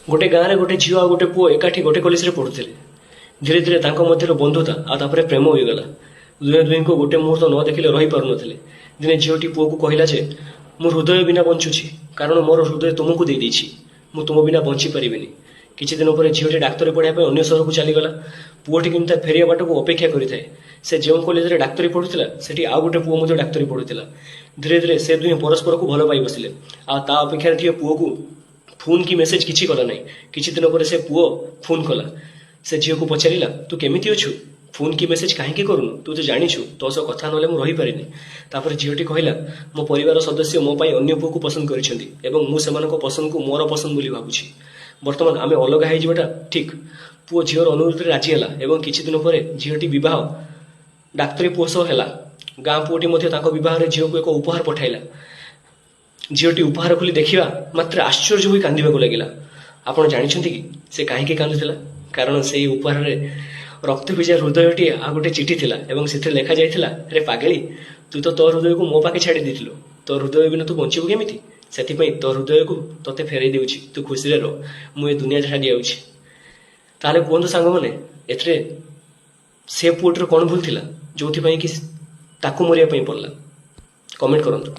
गोटे गाँव में गोटे झील आ गोटे पुओ एकाठी गोटे कॉलेज पढ़ुते। धीरे धीरे मध्य बंधुता आपर प्रेम होगला। दुहे दुही को गोटे मुहूर्त न देखिले रही पार नथिले। दिने झीलटी पुओ को कहला जे मो हृदय बिना बंचुछि कारण मोर हृदय तुमको दे देछि, मु तुम बिना बंची परिबिनी। किछि दिन पर झीलटी डाक्तरी पढ़ाई अन्य सहर को चलीगला। पुओटी किंतु फेरिया बाट को अपेक्षा करिथाए। से जो कॉलेज रे डाक्तरी पढ़ुथिला सेठी आ गोटे पुओ मध्य डाक्तरी पढ़ुथिला। धीरे धीरे से दुहे परस्पर को भल पाई बसिले। आ ता अपेक्षा रे पुओ को फोन की मेसेज किछि कला नहीं। किछि दिन पर से पुओ फोन कला। से झील को पचारिला तू केमिति अछु, फोन की मेसेज कहीं करूनु, तू तो जानिछु तो सह कथा नले मु रही पारिनी। तापर झीलटी कहला मो परिवार सदस्य मो पाई अन्य पुओ को पसंद करिसेंती एवं मु सेमानको पसंद को मोर पसंद बोली भाबुछि। वर्तमान आमे अलगा हेइ जिबाटा ठीक। पुओ झीवर अनुरोध रे राजी होला एवं किछि दिन पर झीलटी विवाह डाक्तरी पुओ सह ହେଲା। गाँ पुओटी मध्य ताको विवाह रे झील को एक उपहार पठाइला। झीलटी उपहार खोली देखिबा मात्र आश्चर्य होई कांदिबाको लागिला। आपण जानिछंती कि से काहेकि कांदुथिला? कारण से उपहार रे रक्त भिजा हृदयटी आ गोटे चिठी थिला एवं से लेखा जाइथिला रे पागली तू तो तोर हृदय को मो पाखे छाड़ी देथिलु, तोर हृदय बिना तू बंचिबु केमिति? सेथिपई तोर हृदय को तोते फेरई देउछि, तू खुशी रे रह, मु ए दुनिया छाड़ी आउछि। ताले कोन सांग माने एथरे से पुओटर कोन भूल थिला जोथि पई कि ताकू मरिया पई पड़ला? कमेंट करंतु।